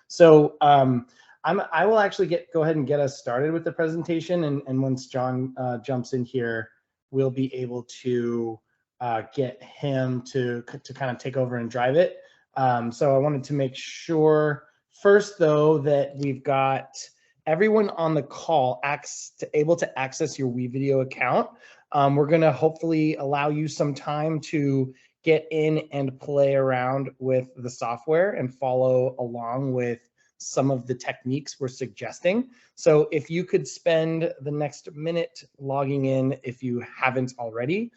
So I will actually go ahead and get us started with the presentation, and once John jumps in here, we'll be able to get him to kind of take over and drive it. So I wanted to make sure first, though, that we've got everyone on the call able to access your WeVideo account. We're going to hopefully allow you some time to get in and play around with the software and follow along with some of the techniques we're suggesting. So if you could spend the next minute logging in, if you haven't already,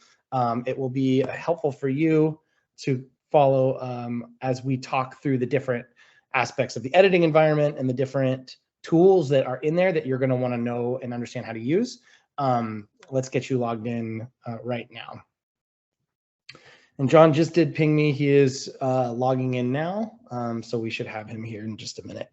it will be helpful for you to follow as we talk through the different aspects of the editing environment and the different tools that are in there that you're going to want to know and understand how to use. Let's get you logged in right now. And John just did ping me. He is logging in now, so we should have him here in just a minute.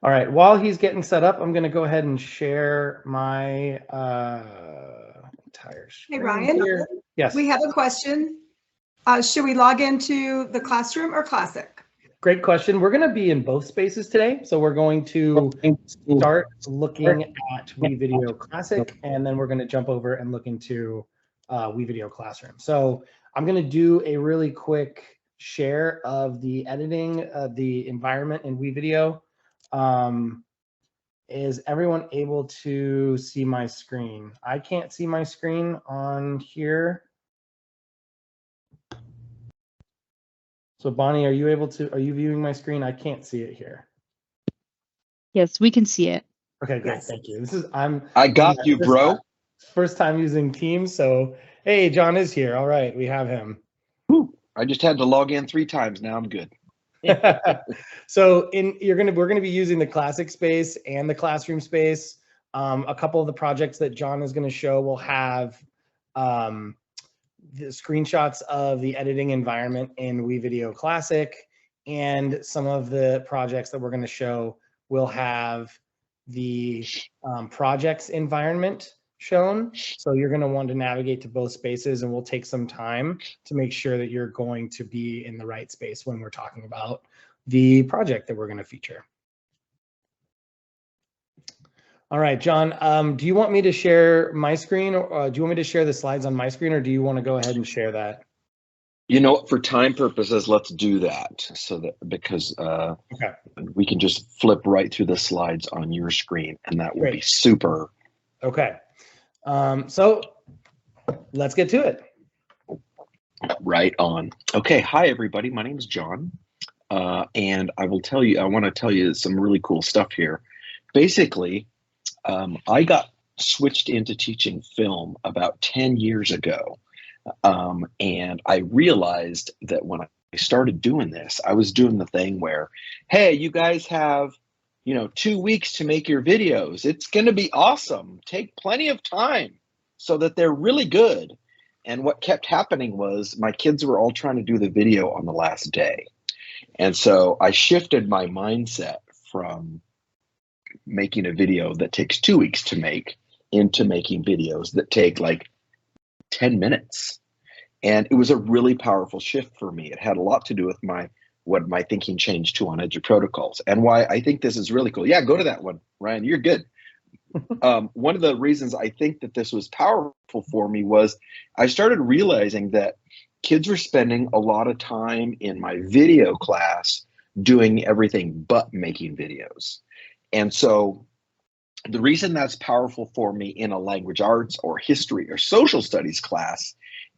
All right, while he's getting set up, I'm going to go ahead and share my entire screen. Hey, Ryan. Here. Yes. We have a question. Should we log into the classroom or Classic? Great question. We're going to be in both spaces today. So we're going to start looking at WeVideo Classic, and then we're going to jump over and look into WeVideo Classroom. So I'm going to do a really quick share of the editing, the environment in WeVideo. Is everyone able to see my screen? I can't see my screen on here. So Bonnie, are you viewing my screen? I can't see it here. Yes, we can see it. Okay, great. Yes. Thank you. I got you, bro. First time using Teams. So, hey, John is here. All right, we have him. Woo. I just had to log in 3 times. Now I'm good. So we're going to be using the Classic space and the Classroom space. A couple of the projects that John is going to show will have the screenshots of the editing environment in WeVideo Classic, and some of the projects that we're going to show will have the projects environment shown. So you're going to want to navigate to both spaces, and we'll take some time to make sure that you're going to be in the right space when we're talking about the project that we're going to feature. All right, John, do you want me to share my screen, or do you want me to share the slides on my screen, or do you want to go ahead and share that? You know what, for time purposes, let's do that, so that because okay, we can just flip right through the slides on your screen, and that will be super. Okay. So let's get to it. Right on. Okay. Hi, everybody. My name is John. And I want to tell you some really cool stuff here. Basically, I got switched into teaching film about 10 years ago. And I realized that when I started doing this, I was doing the thing where, hey, you guys have 2 weeks to make your videos. It's going to be awesome. Take plenty of time so that they're really good. And what kept happening was my kids were all trying to do the video on the last day. And so I shifted my mindset from making a video that takes 2 weeks to make into making videos that take like 10 minutes. And it was a really powerful shift for me. It had a lot to do with what my thinking changed to on EDU Protocols, and why I think this is really cool. Yeah, go to that one, Ryan, you're good. One of the reasons I think that this was powerful for me was I started realizing that kids were spending a lot of time in my video class doing everything but making videos. And so the reason that's powerful for me in a language arts or history or social studies class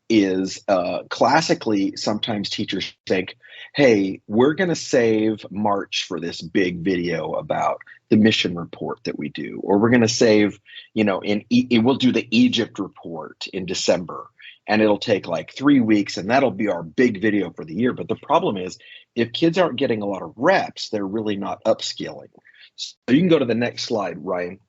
is classically, sometimes teachers think, hey, we're going to save March for this big video about the mission report that we do, or we're going to save, we'll do the Egypt report in December, and it'll take like 3 weeks, and that'll be our big video for the year. But the problem is, if kids aren't getting a lot of reps, they're really not upskilling. So you can go to the next slide, Ryan.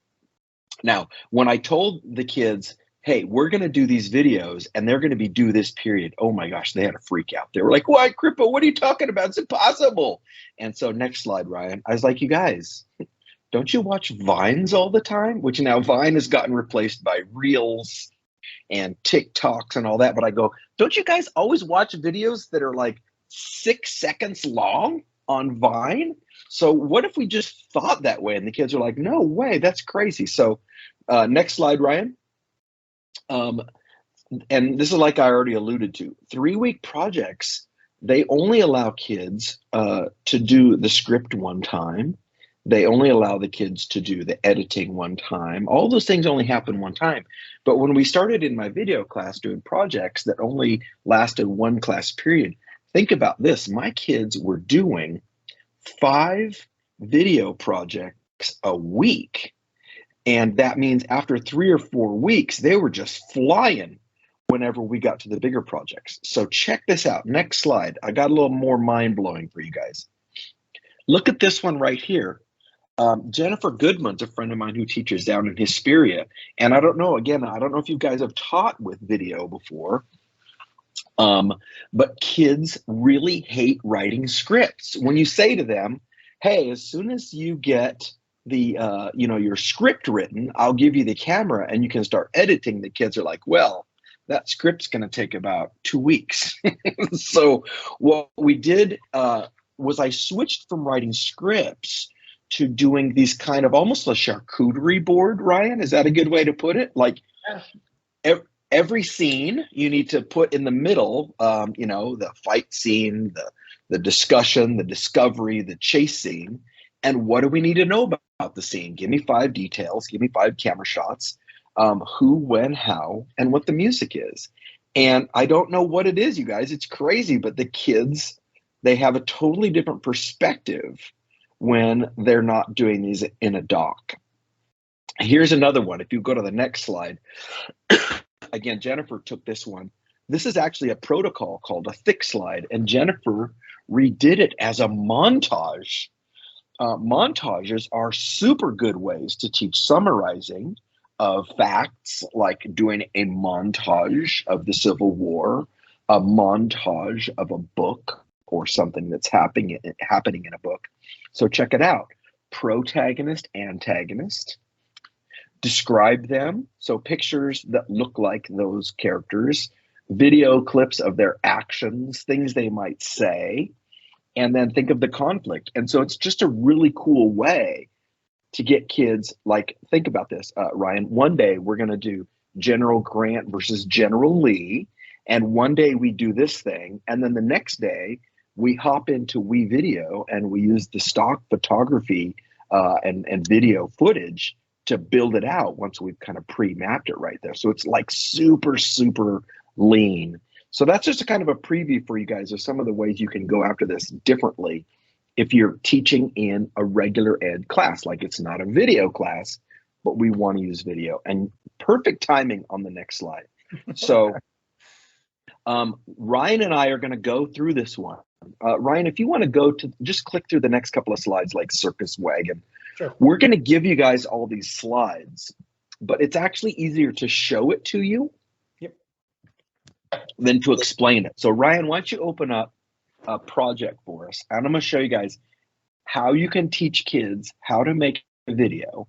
Now, when I told the kids, hey, we're going to do these videos and they're going to be due this period, oh my gosh, they had a freak out. They were like, what, Crippo, what are you talking about? It's impossible. And so next slide, Ryan. I was like, you guys, don't you watch Vines all the time? Which now Vine has gotten replaced by Reels and TikToks and all that. But I go, don't you guys always watch videos that are like 6 seconds long on Vine? So what if we just thought that way? And the kids are like, no way, that's crazy. So next slide, Ryan. And this is like I already alluded to, 3-week projects, they only allow kids to do the script one time. They only allow the kids to do the editing one time. All those things only happen one time. But when we started in my video class doing projects that only lasted one class period, think about this. My kids were doing 5 video projects a week. And that means after 3 or 4 weeks, they were just flying whenever we got to the bigger projects. So check this out. Next slide. I got a little more mind-blowing for you guys. Look at this one right here. Jennifer Goodman's a friend of mine who teaches down in Hesperia. And I don't know, again, I don't know if you guys have taught with video before, but kids really hate writing scripts. When you say to them, hey, as soon as you get the, your script written, I'll give you the camera and you can start editing. The kids are like, well, that script's going to take about 2 weeks. So what we did was I switched from writing scripts to doing these kind of almost a charcuterie board, Ryan. Is that a good way to put it? Like every scene you need to put in the middle, the fight scene, the discussion, the discovery, the chase scene. And what do we need to know about the scene? Give me 5 details, give me 5 camera shots, who, when, how, and what the music is. And I don't know what it is, you guys. It's crazy, but the kids, they have a totally different perspective when they're not doing these in a doc. Here's another one. If you go to the next slide, again, Jennifer took this one. This is actually a protocol called a thick slide, and Jennifer redid it as a montage. Montages are super good ways to teach summarizing of facts, like doing a montage of the Civil War, a montage of a book or something that's happening in a book. So check it out. Protagonist, antagonist. Describe them. So pictures that look like those characters. Video clips of their actions, things they might say. And then think of the conflict. And so it's just a really cool way to get kids, like, think about this, Ryan. One day we're going to do General Grant versus General Lee. And one day we do this thing. And then the next day we hop into WeVideo and we use the stock photography and video footage to build it out once we've kind of pre-mapped it right there. So it's like super, super lean. So that's just a kind of a preview for you guys of some of the ways you can go after this differently if you're teaching in a regular ed class. Like, it's not a video class, but we want to use video. And perfect timing on the next slide. So Ryan and I are going to go through this one. Ryan, if you want to go to just click through the next couple of slides, like Circus Wagon. Sure. We're going to give you guys all these slides, but it's actually easier to show it to you than to explain it. So Ryan, why don't you open up a project for us? And I'm going to show you guys how you can teach kids how to make a video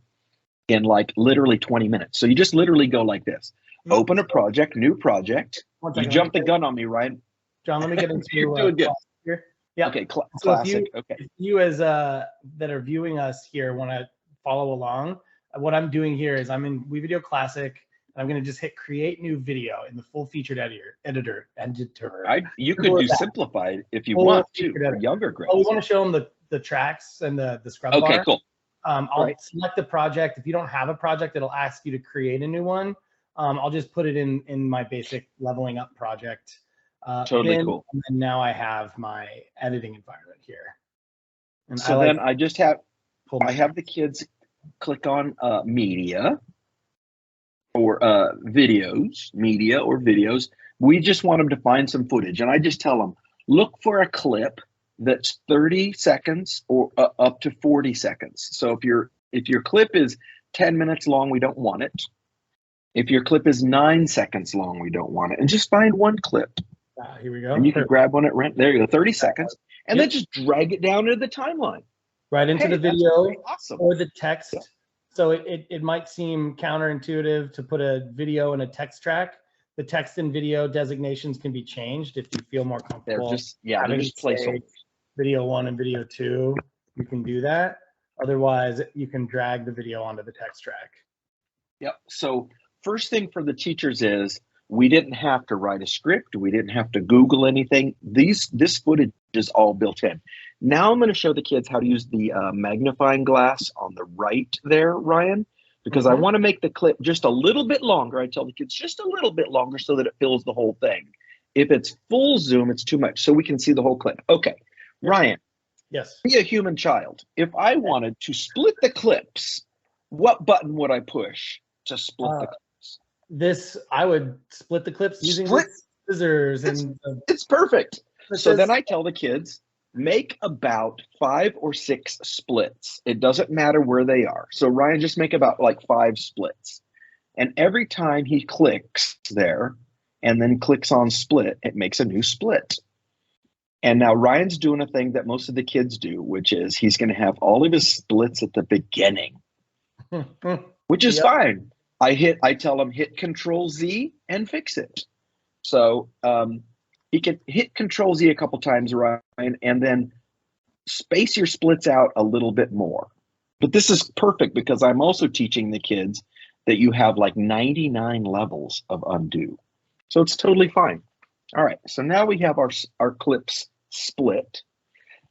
in like literally 20 minutes. So you just literally go like this. Open a project, new project. You jumped the gun on me, Ryan. John, let me get into You're doing good. here. Yeah. Okay, So classic. if you as that are viewing us here want to follow along, what I'm doing here is I'm in WeVideo Classic, and I'm going to just hit create new video in the full featured editor. You could do simplified if you want to for younger grades. Oh, we want to show them the tracks and the scrub bar. Okay, cool. I'll select the project. If you don't have a project, it'll ask you to create a new one. I'll just put it in my basic leveling up project. Totally cool. And now I have my editing environment here. And so then I just have the kids click on media or videos. We just want them to find some footage, and I just tell them, look for a clip that's 30 seconds or up to 40 seconds. So if your clip is 10 minutes long, we don't want it. If your clip is 9 seconds long, we don't want it. And just find one clip. Here we go. And you can grab one at rent. There you go, 30 seconds. And Yep. then just drag it down into the timeline. Right into Hey, the that's video pretty awesome. or the text. Yeah. So it might seem counterintuitive to put a video in a text track. The text and video designations can be changed if you feel more They're comfortable. just, they're having just it say placeholders. Video 1 and video 2, you can do that. Otherwise, you can drag the video onto the text track. Yep. So first thing for the teachers is we didn't have to write a script. We didn't have to Google anything. This footage is all built in. Now I'm going to show the kids how to use the magnifying glass on the right there, Ryan, because I want to make the clip just a little bit longer. I tell the kids just a little bit longer so that it fills the whole thing. If it's full zoom, it's too much. So we can see the whole clip. Okay, Ryan. Yes. Be a human child. If I wanted to split the clips, what button would I push to split the clips? I would split the clips using Split? scissors and It's perfect. It So says- then I tell the kids, make about 5 or 6 splits. It doesn't matter where they are. So Ryan, just make about like 5 splits. And every time he clicks there and then clicks on split, it makes a new split. And now Ryan's doing a thing that most of the kids do, which is he's going to have all of his splits at the beginning, which is Yep. fine. I tell him hit Control Z and fix it. So he can hit Control Z a couple times, Ryan, and then space your splits out a little bit more. But this is perfect because I'm also teaching the kids that you have like 99 levels of undo. So it's totally fine. All right, so now we have our clips split.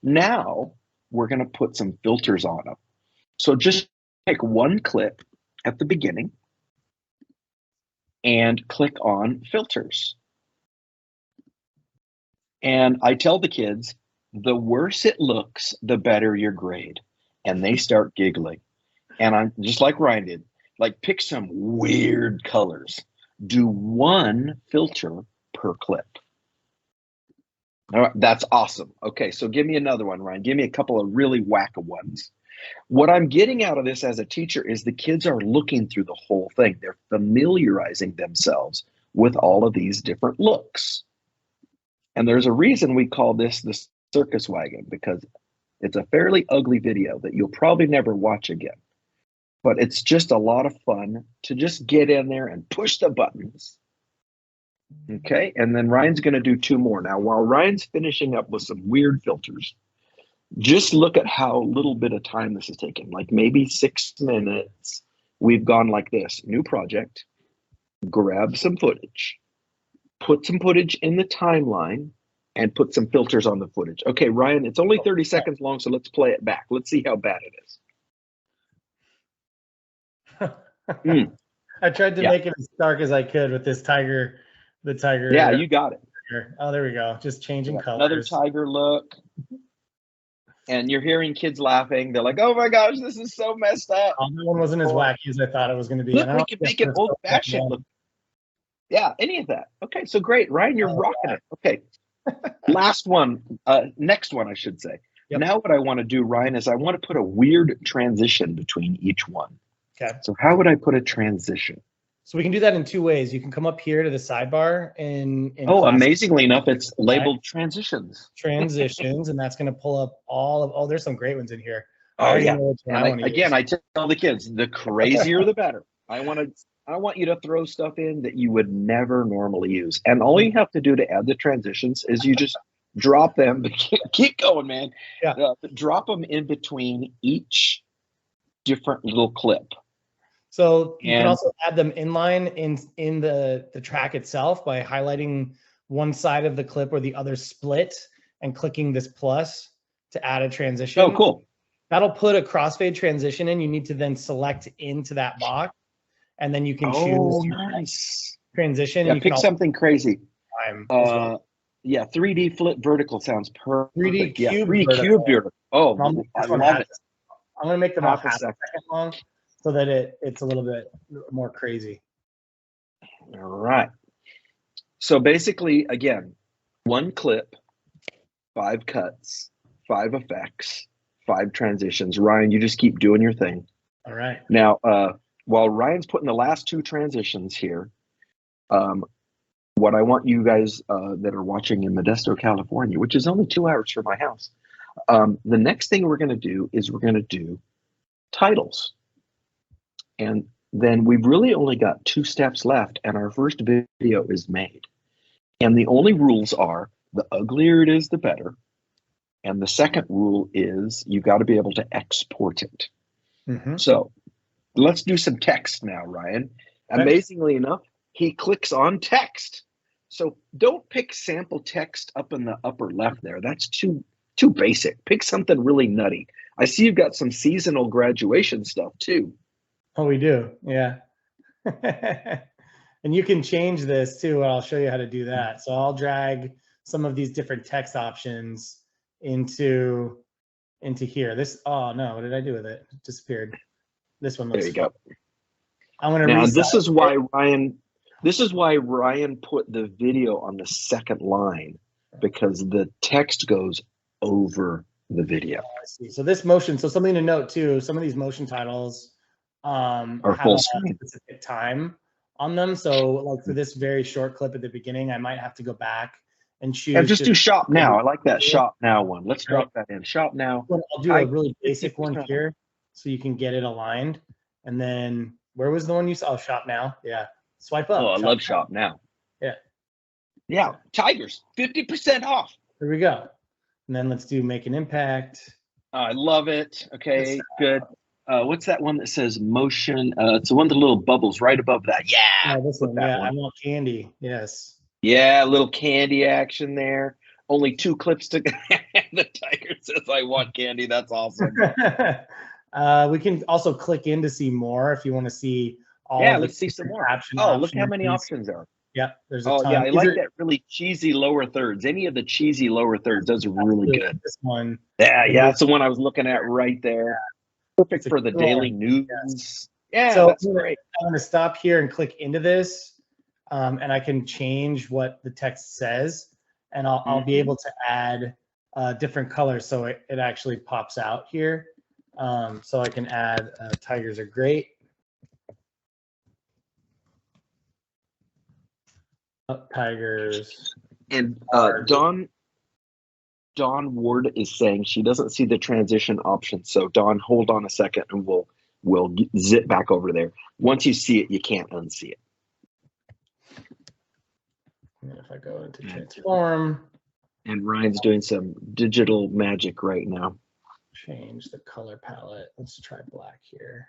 Now we're going to put some filters on them. So just take one clip at the beginning and click on filters. And I tell the kids, the worse it looks, the better your grade. And they start giggling. And I'm just like Ryan did, like pick some weird colors. Do one filter per clip. All right, that's awesome. Okay, so give me another one, Ryan. Give me a couple of really wacko ones. What I'm getting out of this as a teacher is the kids are looking through the whole thing. They're familiarizing themselves with all of these different looks. And there's a reason we call this the circus wagon, because it's a fairly ugly video that you'll probably never watch again. But it's just a lot of fun to just get in there and push the buttons. Okay, and then Ryan's going to do 2 more. Now, while Ryan's finishing up with some weird filters, just look at how little bit of time this is taking, like maybe 6 minutes. We've gone like this, new project, grab some footage, put some footage in the timeline, and put some filters on the footage. Okay, Ryan, it's only 30 seconds long, so let's play it back. Let's see how bad it is. I tried to make it as dark as I could with this tiger, the tiger. Yeah, you got it. Oh, there we go. Just changing colors. Another tiger look. And you're hearing kids laughing. They're like, oh my gosh, this is so messed up. That one wasn't as wacky as I thought it was going to be. Look, we can make it old-fashioned look. Yeah, any of that. Okay, so great. Ryan, you're rocking it. Okay. Last one. Next one, I should say. Yep. Now what I want to do, Ryan, is I want to put a weird transition between each one. Okay. So how would I put a transition? So we can do that in 2 ways. You can come up here to the sidebar in Oh, class amazingly enough, it's labeled transitions. transitions, and that's going to pull up all of. Oh, there's some great ones in here. I Oh already yeah. know which one And I wanna use. I tell the kids, the crazier the better. I want you to throw stuff in that you would never normally use. And all you have to do to add the transitions is you just drop them. Keep going, man. Yeah. Drop them in between each different little clip. So you can And- also add them inline in the track itself by highlighting one side of the clip or the other split and clicking this plus to add a transition. Oh, cool. That'll put a crossfade transition in. You need to then select into that box, and then you can Oh, choose nice. transition. Yeah, and you can pick also something crazy. time as well. Yeah, 3D flip vertical sounds perfect. 3D Yeah, cube 3D vertical. cube vertical. Oh, I'll make I this one love half- it. I'm gonna make them all half a half a second. second long so that it's a little bit more crazy. All right. So basically, again, one clip, 5 cuts, 5 effects, 5 transitions. Ryan, you just keep doing your thing. All right. Now, while Ryan's putting the last two transitions here, what I want you guys that are watching in Modesto, California, which is only 2 hours from my house, the next thing we're going to do is we're going to do titles. And then we've really only got 2 steps left, and our first video is made. And the only rules are the uglier it is, the better. And the second rule is you got to be able to export it. Mm-hmm. So let's do some text now, Ryan. Okay. Amazingly enough, he clicks on text. So don't pick sample text up in the upper left there. That's too basic. Pick something really nutty. I see you've got some seasonal graduation stuff too. Oh, we do. Yeah. And you can change this too. I'll show you how to do that. So I'll drag some of these different text options into here. This, oh no, what did I do with it? It disappeared. This one looks There you go. I'm gonna Now resize this is it. why Ryan put the video on the second line, because the text goes over the video. I see. So this motion, so something to note too, some of these motion titles have full a screen. specific time on them. So like for this very short clip at the beginning, I might have to go back and choose. Yeah, just do shop now. I like that Yeah. shop now one. Let's drop that in. Shop now. I'll do a really basic one here so you can get it aligned. And then where was the one you saw? Oh, shop now. Yeah. Swipe up. Oh, I love shop now. Yeah. Yeah. Tigers, 50% off. Here we go. And then let's do make an impact. I love it. Okay, good. What's that one that says motion? It's the one with the little bubbles right above that. Yeah. This one. that Yeah. one. I want candy. Yes. Yeah, a little candy action there. Only 2 clips to the tiger says I want candy. That's awesome. We can also click in to see more if you want to see all. Yeah, of let's the see some more. caption Oh, look how many options. options there are. Yeah, there's a Oh ton. yeah, I These like are- that really cheesy lower thirds. Any of the cheesy lower thirds, those are really good. This one. Yeah, that's the one I was looking at right there. Perfect It's a for the good daily one. news. Yeah, So that's great. I'm going to stop here and click into this, and I can change what the text says, and I'll be able to add different colors so it actually pops out here. So I can add tigers are great. Tigers. And Dawn Ward is saying she doesn't see the transition option. So Dawn, hold on a second, and we'll zip back over there. Once you see it, you can't unsee it. And if I go into transform, And Ryan's doing some digital magic right now. change the color palette. Let's try black here.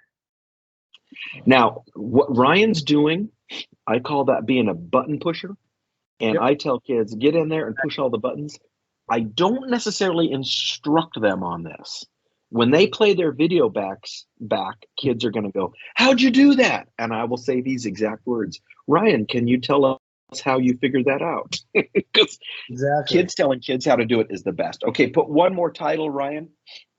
Now, what Ryan's doing, I call that being a button pusher. And Yep. I tell kids, get in there and push all the buttons. I don't necessarily instruct them on this. When they play their video back, kids are going to go, how'd you do that? And I will say these exact words. Ryan, can you tell us how you figured that out? Because Exactly. kids telling kids how to do it is the best. Okay, put one more title, Ryan.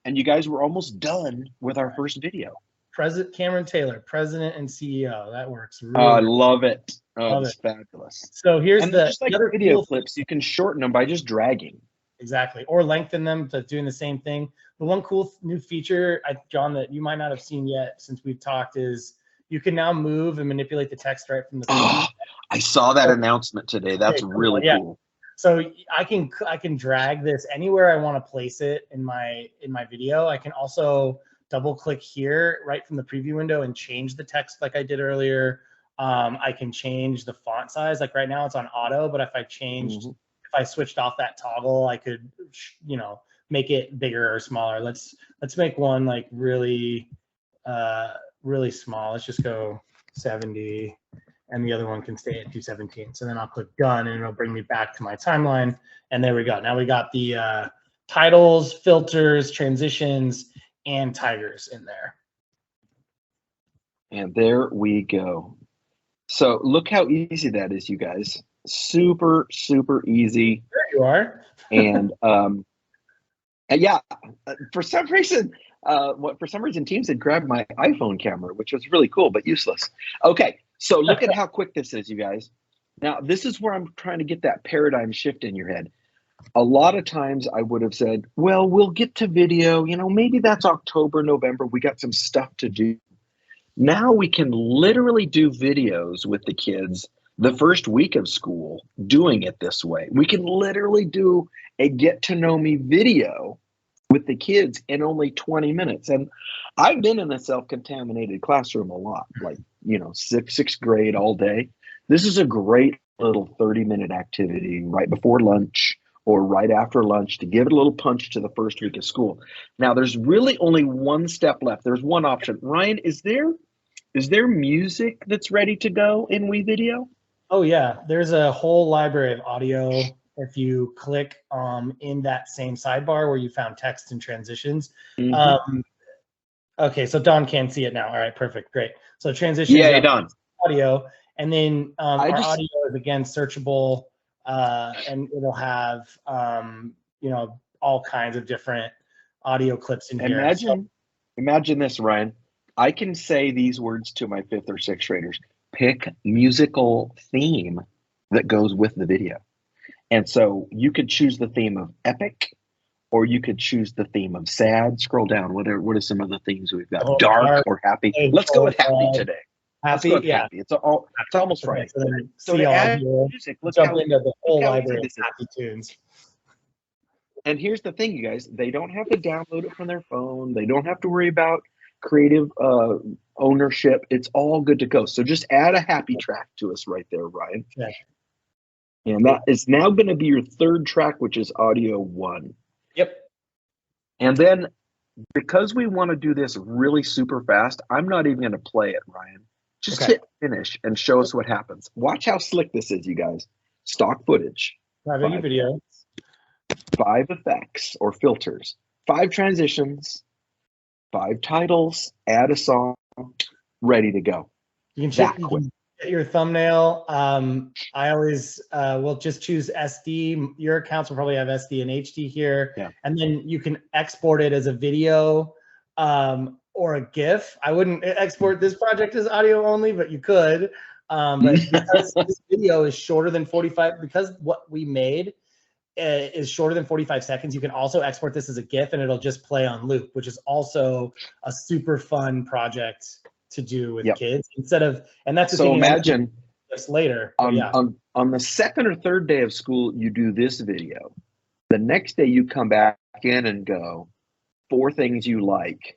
And you guys were almost done with our first video. President Cameron Taylor, President and CEO. That works. Really I well. love it. Oh, Love it's fabulous. So here's And the just like other video cool clips, you can shorten them by just dragging. Exactly, or lengthen them to doing the same thing. The one cool new feature, John, that you might not have seen yet since we've talked is you can now move and manipulate the text right from the screen. Oh, I saw that announcement today. That's Okay, cool. really Yeah. cool. So I can drag this anywhere I want to place it in my video. I can also double click here right from the preview window and change the text like I did earlier. I can change the font size. Like right now it's on auto, but if I changed, if I switched off that toggle, I could, make it bigger or smaller. Let's make one like really, really small. Let's just go 70. And the other one can stay at 217. So then I'll click done and it'll bring me back to my timeline. And there we go. Now we got the titles, filters, transitions, and tigers in there. And there we go. So look how easy that is, you guys. Super, super easy. There you are. And yeah, for some reason, Teams had grabbed my iPhone camera, which was really cool, but useless. Okay, so look at how quick this is, you guys. Now, this is where I'm trying to get that paradigm shift in your head. A lot of times I would have said, well, we'll get to video, maybe that's October, November. We got some stuff to do. Now we can literally do videos with the kids the first week of school doing it this way. We can literally do a get to know me video with the kids in only 20 minutes. And I've been in a self-contaminated classroom a lot, like, sixth grade all day. This is a great little 30-minute activity right before lunch or right after lunch to give it a little punch to the first week of school. Now, there's really only one step left. There's one option. Ryan, is there music that's ready to go in WeVideo? Oh yeah, there's a whole library of audio. If you click in that same sidebar where you found text and transitions. Mm-hmm. Okay, so Don can see it now. All right, perfect, great. So transitions, Yeah, Don. Audio, and then our audio is again searchable, and it'll have all kinds of different audio clips in here. Imagine this, Ryan. I can say these words to my 5th or 6th graders. Pick musical theme that goes with the video. And so you could choose the theme of epic, or you could choose the theme of sad. Scroll down. What are some of the themes we've got? Dark or happy? Let's go with happy today. Happy, yeah. Happy. It's almost Friday. So to add music, let's jump into the whole library of happy tunes. And here's the thing, you guys. They don't have to download it from their phone. They don't have to worry about creative ownership. It's all good to go. So just add a happy track to us right there, Ryan. Yeah. And that is now going to be your 3rd track, which is audio 1. Yep. And then because we want to do this really super fast, I'm not even going to play it, Ryan. Just hit finish and show us what happens. Watch how slick this is, you guys. Stock footage. 5 video. 5 effects or filters. 5 transitions. 5 titles. Add a song. Ready to go. You can get your thumbnail. I always will just choose SD. Your accounts will probably have SD and HD here. Yeah. And then you can export it as a video or a GIF. I wouldn't export this project as audio only, but you could. But because this video is shorter than 45, because what we made is shorter than 45 seconds, you can also export this as a GIF and it'll just play on loop, which is also a super fun project to do with kids instead of, and that's the so imagine this later. On the 2nd or 3rd day of school, you do this video. The next day you come back in and go 4 things you like,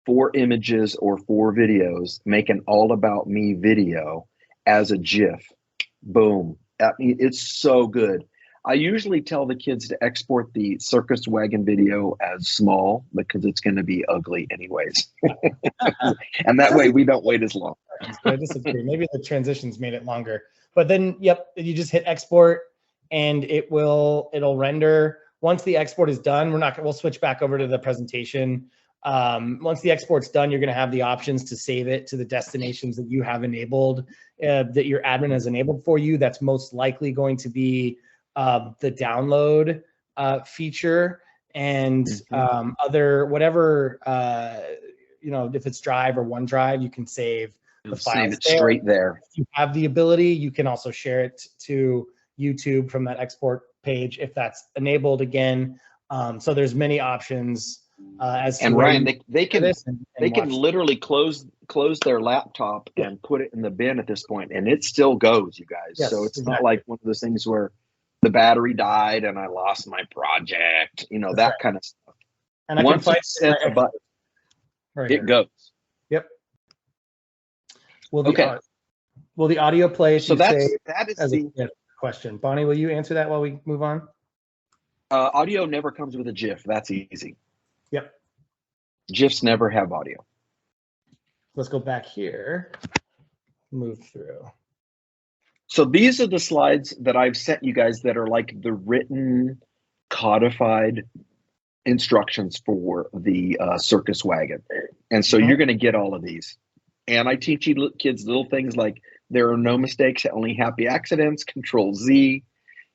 4 images or 4 videos, make an all about me video as a GIF. Boom. I mean, it's so good. I usually tell the kids to export the circus wagon video as small because it's going to be ugly anyways. And that way we don't wait as long. I disagree. Maybe the transitions made it longer. But then, you just hit export and it'll render. Once the export is done, we'll switch back over to the presentation. Once the export's done, you're going to have the options to save it to the destinations that you have enabled, that your admin has enabled for you. That's most likely going to be the download feature and other whatever if it's Drive or OneDrive, you can save the files. Save it straight there. If you have the ability, you can also share it to YouTube from that export page if that's enabled again. So there's many options. And Ryan, they can literally close their laptop and put it in the bin at this point, and it still goes, you guys. Yes, so it's not like one of those things where the battery died and I lost my project, that kind of stuff. And I once can you set the button, it goes. Yep. Will the audio play? So that is the question. Bonnie, will you answer that while we move on? Audio never comes with a GIF. That's easy. Yep. GIFs never have audio. Let's go back here. Move through. So these are the slides that I've sent you guys that are like the written, codified instructions for the circus wagon. And so you're going to get all of these. And I teach you kids little things like there are no mistakes, only happy accidents, Control Z.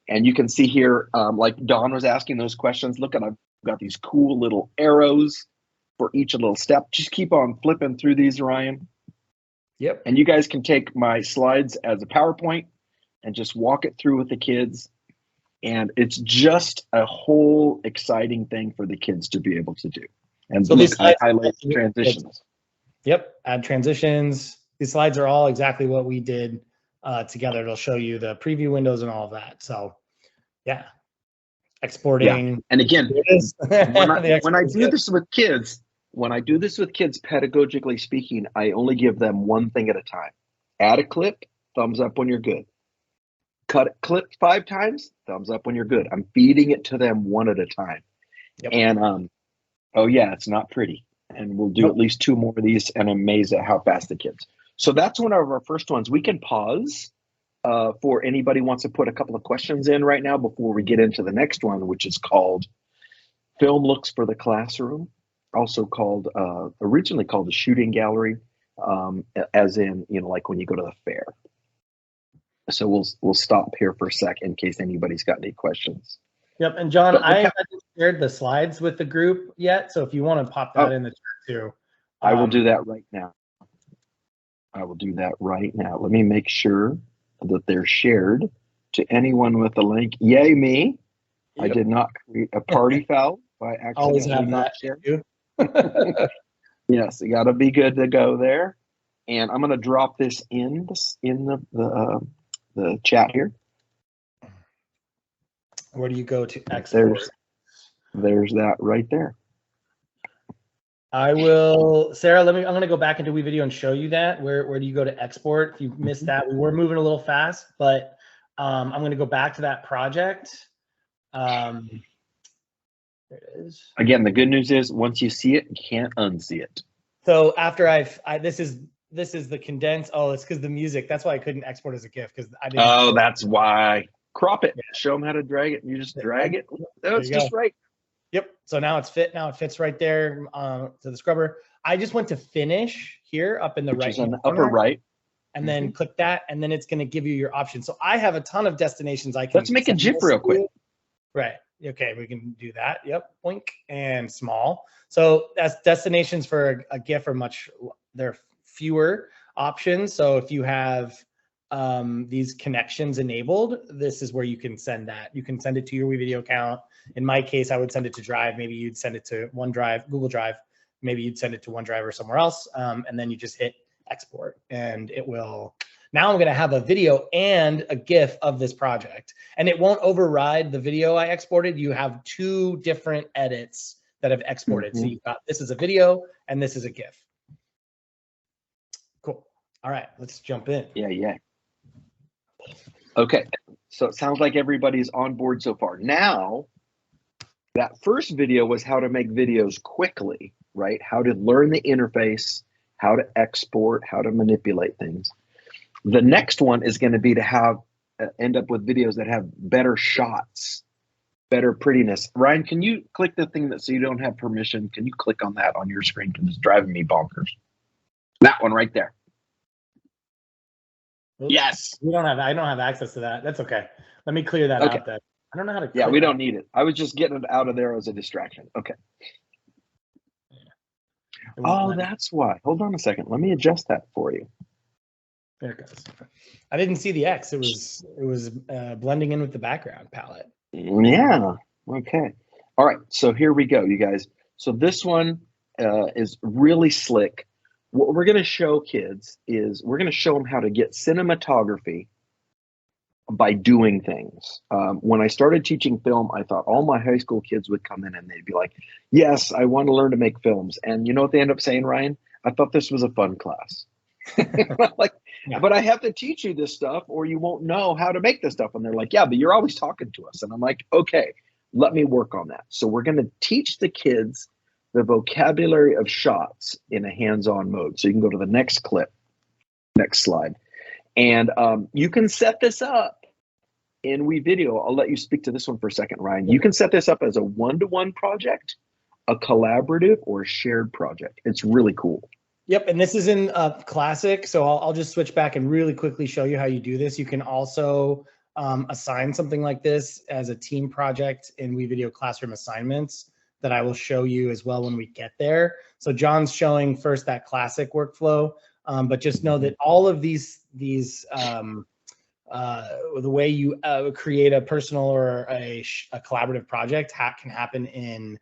And you can see here, like Dawn was asking those questions. Look, I've got these cool little arrows for each little step. Just keep on flipping through these, Ryan. Yep. And you guys can take my slides as a PowerPoint and just walk it through with the kids. And it's just a whole exciting thing for the kids to be able to do. And so look, I highlight transitions. Yep, add transitions. These slides are all exactly what we did together. It'll show you the preview windows and all of that. So yeah, exporting. Yeah. And again, Here it is. when I The do this with kids, pedagogically speaking, I only give them one thing at a time. Add a clip, thumbs up when you're good. Cut clip 5 times, thumbs up when you're good. I'm feeding it to them one at a time. Yep. And oh yeah, it's not pretty. And we'll do Nope. at least 2 more of these, and I'm amazed at how fast the kids. So that's one of our first ones. We can pause for anybody wants to put a couple of questions in right now before we get into the next one, which is called Film Looks for the Classroom, also called originally called the shooting gallery, as in, you know, like when you go to the fair. So we'll stop here for a sec in case anybody's got any questions. Yep, and John, But I haven't shared the slides with the group yet, so if you want to pop that in the chat too. I will do that right now. Let me make sure that they're shared to anyone with the link. Yay me. Yep. I did not create a party foul by accident. Always have that too. Yes, you got to be good to go there. And I'm going to drop this in the chat here. Where do you go to export? There's that right there. I will, Sarah, I'm going to go back into WeVideo and show you that. Where do you go to export? If you missed that, we were moving a little fast, but I'm going to go back to that project. There it is. Again, the good news is once you see it, you can't unsee it. So after this is the condensed. Oh, it's because the music. That's why I couldn't export as a GIF, because I didn't. Oh, that's why. Crop it. Yeah. Show them how to drag it. You just drag it. Oh, it's just right. Yep. So now it's fit. Now it fits right there to the scrubber. I just went to finish here up in the right on the upper right, and then click that, and then it's going to give you your options. So I have a ton of destinations I can. Let's make a GIF real quick. Right. Okay, we can do that. Yep. Boink and small. So that's destinations for a GIF are there are fewer options. So if you have these connections enabled, this is where you can send that. You can send it to your WeVideo account. In my case, I would send it to Drive. Maybe you'd send it to OneDrive, Google Drive. Maybe you'd send it to OneDrive or somewhere else. And then you just hit export and it will. Now I'm going to have a video and a GIF of this project, and it won't override the video I exported. You have 2 different edits that have exported. So you've got, this is a video and this is a GIF. Cool. All right, let's jump in. Yeah. Okay, so it sounds like everybody's on board so far. Now, that first video was how to make videos quickly, right? How to learn the interface, how to export, how to manipulate things. The next one is going to be to have end up with videos that have better shots, better prettiness. Ryan, can you click the thing that so you don't have permission? Can you click on that on your screen? Because it's driving me bonkers. That one right there. Oops. Yes. I don't have access to that. That's okay. Let me clear that out then. I don't know how to. Yeah, we don't need it. I was just getting it out of there as a distraction. Okay. Oh, that's why. Hold on a second. Let me adjust that for you. There it goes. I didn't see the X. It was blending in with the background palette. Yeah. Okay. All right. So here we go, you guys. So this one is really slick. What we're going to show kids is we're going to show them how to get cinematography by doing things. When I started teaching film, I thought all my high school kids would come in and they'd be like, yes, I want to learn to make films. And you know what they end up saying, Ryan? I thought this was a fun class. Like, yeah. But I have to teach you this stuff or you won't know how to make this stuff. And they're like, yeah, but you're always talking to us. And I'm like, okay, let me work on that. So we're going to teach the kids the vocabulary of shots in a hands-on mode. So you can go to the next clip, next slide. And you can set this up in WeVideo. I'll let you speak to this one for a second, Ryan. You can set this up as a one-to-one project, a collaborative, or a shared project. It's really cool. Yep, and this is in Classic, so I'll just switch back and really quickly show you how you do this. You can also assign something like this as a team project in WeVideo Classroom Assignments that I will show you as well when we get there. So John's showing first that Classic workflow, but just know that all of these the way you create a personal or a collaborative project can happen in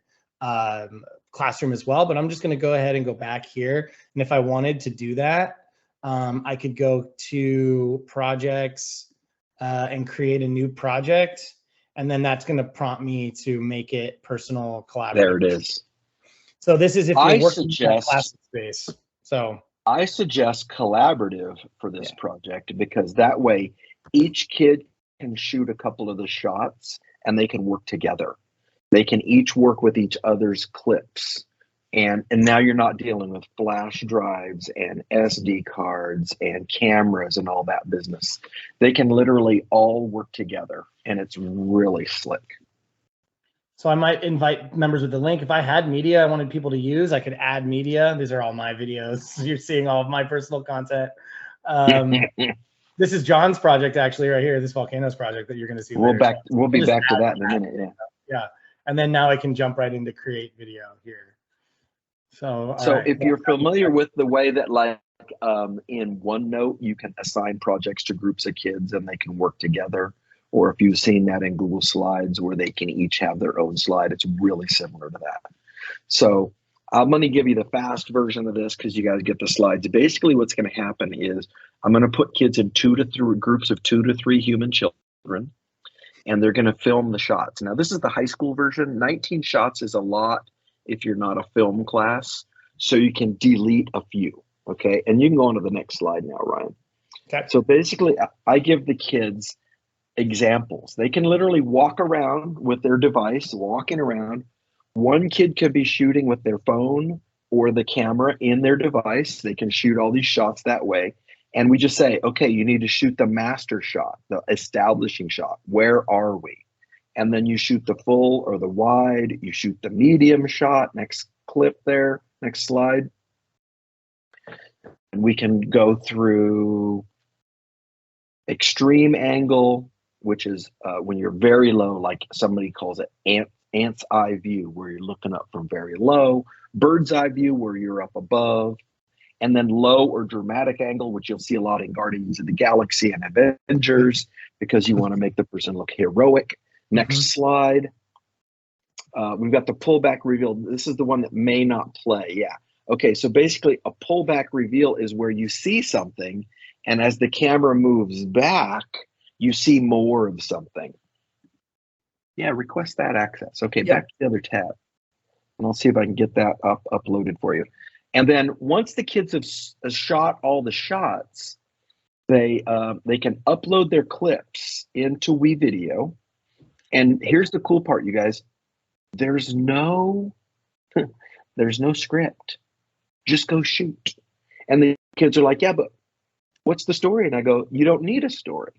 classroom as well, but I'm just going to go ahead and go back here. And if I wanted to do that, I could go to projects and create a new project. And then that's going to prompt me to make it personal collaborative. There it is. So this is if you're working in that class space. So I suggest collaborative for this project, because that way each kid can shoot a couple of the shots and they can work together. They can each work with each other's clips. And now you're not dealing with flash drives and SD cards and cameras and all that business. They can literally all work together, and it's really slick. So I might invite members with the link. If I had media I wanted people to use, I could add media. These are all my videos. You're seeing all of my personal content. This is John's project actually right here, this volcanoes project that you're going to see later. We'll be back to that in a minute. Yeah. And then now I can jump right into create video here. So right. If you're familiar with the way that, like, in OneNote, you can assign projects to groups of kids and they can work together, or if you've seen that in Google Slides where they can each have their own slide, it's really similar to that. So I'm going to give you the fast version of this because you guys get the slides. Basically, what's going to happen is I'm going to put kids in groups of 2 to 3 human children, and they're going to film the shots. Now, this is the high school version. 19 shots is a lot if you're not a film class, so you can delete a few, okay? And you can go on to the next slide now, Ryan. Okay. So basically, I give the kids examples. They can literally walk around with their device, walking around. One kid could be shooting with their phone or the camera in their device. They can shoot all these shots that way. And we just say, okay, you need to shoot the master shot, the establishing shot. Where are we? And then you shoot the full or the wide, you shoot the medium shot. Next clip there, next slide. And we can go through extreme angle, which is when you're very low, like somebody calls it ant's eye view, where you're looking up from very low, bird's eye view, where you're up above, and then low or dramatic angle, which you'll see a lot in Guardians of the Galaxy and Avengers, because you want to make the person look heroic. Next slide. We've got the pullback reveal. This is the one that may not play. Yeah. Okay, so basically a pullback reveal is where you see something, and as the camera moves back, you see more of something. Yeah, request that access. Okay, back to the other tab. And I'll see if I can get that uploaded for you. And then once the kids have shot all the shots, they can upload their clips into WeVideo. And here's the cool part, you guys. There's no script. Just go shoot. And the kids are like, yeah, but what's the story? And I go, you don't need a story.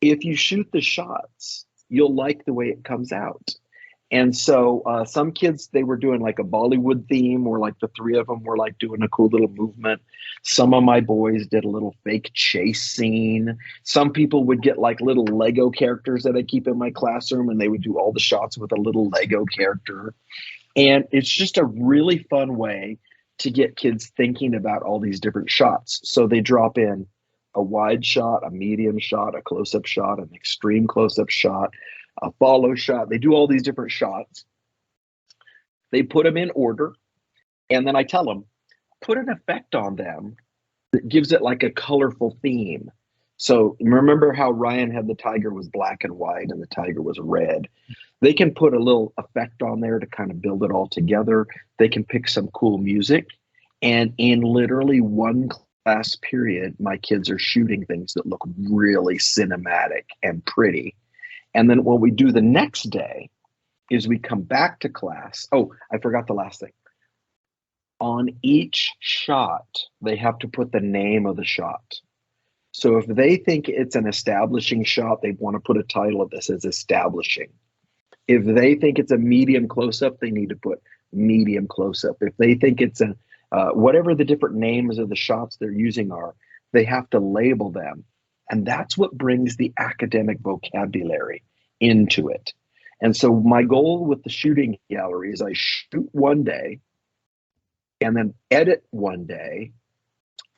If you shoot the shots, you'll like the way it comes out. And so some kids, they were doing like a Bollywood theme, or like the 3 of them were like doing a cool little movement. Some of my boys did a little fake chase scene. Some people would get like little Lego characters that I keep in my classroom, and they would do all the shots with a little Lego character. And it's just a really fun way to get kids thinking about all these different shots. So they drop in a wide shot, a medium shot, a close-up shot, an extreme close-up shot, a follow shot. They do all these different shots. They put them in order, and then I tell them, put an effect on them that gives it like a colorful theme. So remember how Ryan had the tiger was black and white and the tiger was red. They can put a little effect on there to kind of build it all together. They can pick some cool music, and in literally one class period, my kids are shooting things that look really cinematic and pretty. And then what we do the next day is we come back to class. Oh, I forgot the last thing. On each shot, they have to put the name of the shot. So if they think it's an establishing shot, they want to put a title of this as establishing. If they think it's a medium close-up, they need to put medium close-up. If they think it's a whatever the different names of the shots they're using are, they have to label them. And that's what brings the academic vocabulary into it. And so my goal with the shooting gallery is I shoot one day and then edit one day.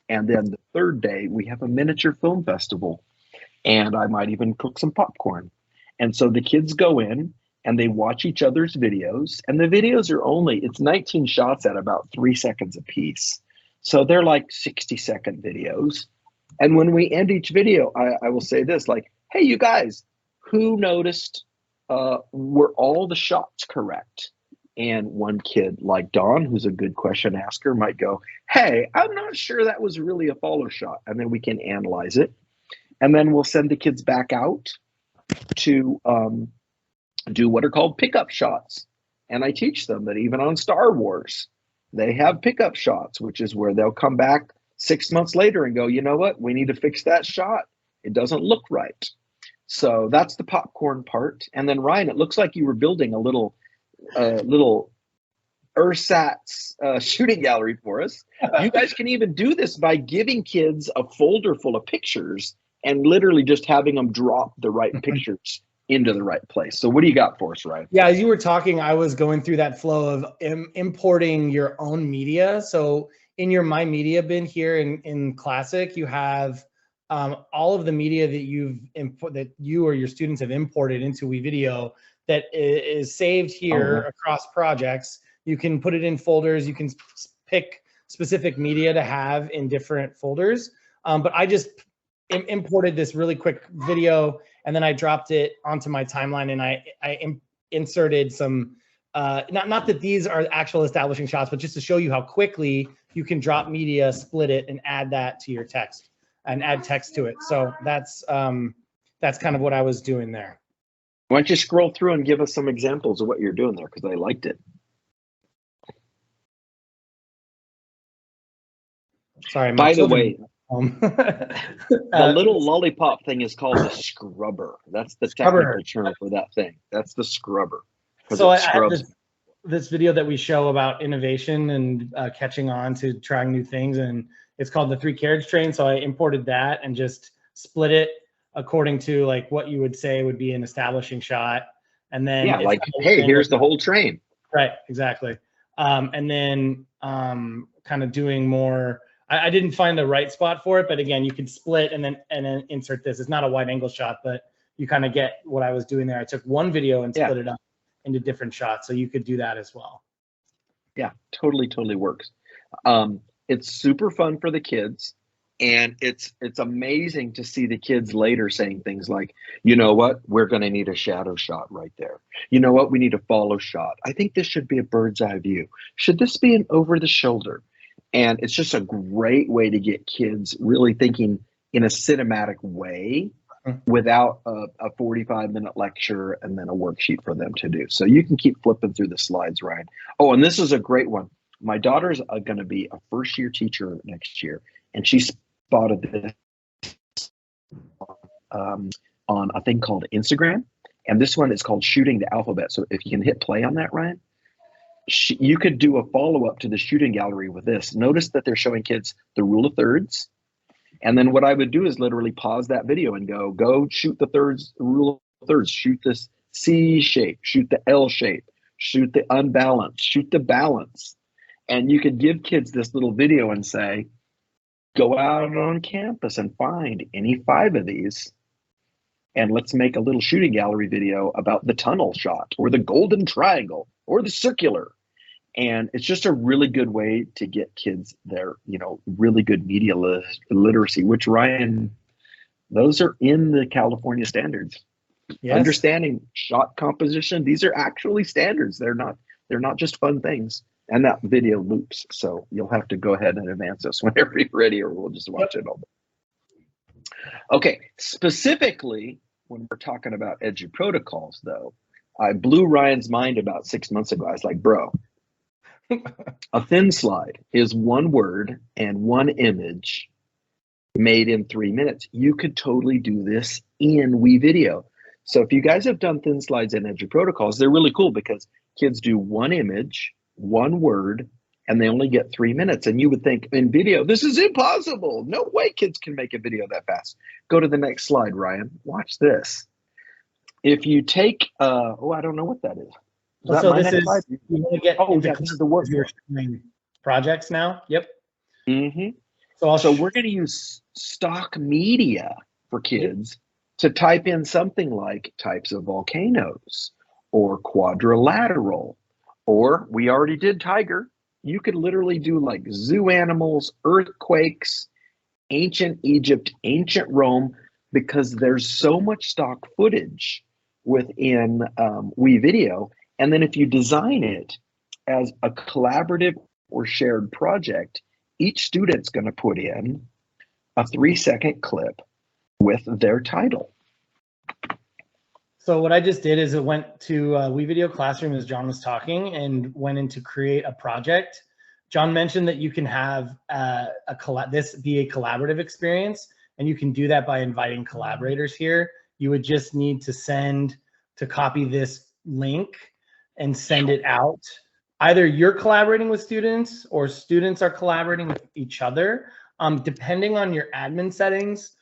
And then the third day, we have a miniature film festival. And I might even cook some popcorn. And so the kids go in and they watch each other's videos, and the videos are it's 19 shots at about 3 seconds a piece. So they're like 60-second videos. And when we end each video, I will say this, like, hey, you guys, who noticed, were all the shots correct? And one kid like Don, who's a good question asker, might go, hey, I'm not sure that was really a follow shot. And then we can analyze it. And then we'll send the kids back out to do what are called pickup shots. And I teach them that even on Star Wars, they have pickup shots, which is where they'll come back 6 months later and go, you know what, we need to fix that shot. It doesn't look right. So that's the popcorn part. And then Ryan, it looks like you were building a little ersatz shooting gallery for us. You guys can even do this by giving kids a folder full of pictures and literally just having them drop the right pictures into the right place. So what do you got for us, Ryan? Yeah, as you were talking, I was going through that flow of importing your own media. So in your My Media bin here in Classic, you have all of the media that that you or your students have imported into WeVideo that is saved here across projects. You can put it in folders. You can pick specific media to have in different folders. But I just imported this really quick video, and then I dropped it onto my timeline, and I inserted some, not that these are actual establishing shots, but just to show you how quickly you can drop media, split it, and add that to your text and add text to it. So that's kind of what I was doing there. Why don't you scroll through and give us some examples of what you're doing there, because I liked it. Sorry. By the way, the little lollipop thing is called the scrubber. That's the technical term for that thing. That's the scrubber. So I had this video that we show about innovation and catching on to trying new things, and it's called the 3 carriage train. So I imported that and just split it according to like what you would say would be an establishing shot. And then like, hey, here's the whole train. Right, exactly. And then kind of doing more. I didn't find the right spot for it, but again, you can split and then insert this. It's not a wide angle shot, but you kind of get what I was doing there. I took one video and split it up into different shots, so you could do that as well. Yeah, totally works. It's super fun for the kids, and it's amazing to see the kids later saying things like, you know what, we're going to need a shadow shot right there. You know what, we need a follow shot. I think this should be a bird's eye view. Should this be an over the shoulder? And it's just a great way to get kids really thinking in a cinematic way without a 45-minute lecture and then a worksheet for them to do. So you can keep flipping through the slides, Ryan. Oh, and this is a great one. My daughter's going to be a first-year teacher next year, and she spotted this on a thing called Instagram. And this one is called Shooting the Alphabet. So if you can hit play on that, Ryan. You could do a follow-up to the shooting gallery with this. Notice that they're showing kids the rule of thirds. And then what I would do is literally pause that video and go shoot the thirds, the rule of thirds, shoot this C shape, shoot the L shape, shoot the unbalanced, shoot the balance. And you could give kids this little video and say, go out on campus and find any 5 of these. And let's make a little shooting gallery video about the tunnel shot or the golden triangle or the circular. And it's just a really good way to get kids their, really good media literacy, which, Ryan, those are in the California standards. Yes. Understanding shot composition, these are actually standards. They're not just fun things. And that video loops. So you'll have to go ahead and advance us whenever you're ready, or we'll just watch it all day. Okay, specifically, when we're talking about EDU protocols, though, I blew Ryan's mind about 6 months ago. I was like, bro, a thin slide is one word and one image made in 3 minutes. You could totally do this in WeVideo. So if you guys have done thin slides in EDU protocols, they're really cool because kids do one image, one word, and they only get 3 minutes. And you would think in video, this is impossible. No way kids can make a video that fast. Go to the next slide, Ryan. Watch this. If you take, I don't know what that is. So this is, you want to get into the work you're doing projects now? Yep. Mm-hmm. So we're going to use stock media for kids to type in something like types of volcanoes or quadrilateral, or we already did tiger. You could literally do like zoo animals, earthquakes, ancient Egypt, ancient Rome, because there's so much stock footage within WeVideo. And then if you design it as a collaborative or shared project, each student's going to put in a 3-second clip with their title. So what I just did is it went to WeVideo Classroom as John was talking and went into create a project. John mentioned that you can have this be a collaborative experience, and you can do that by inviting collaborators here. You would just need to copy this link and send it out. Either you're collaborating with students or students are collaborating with each other. Depending on your admin settings,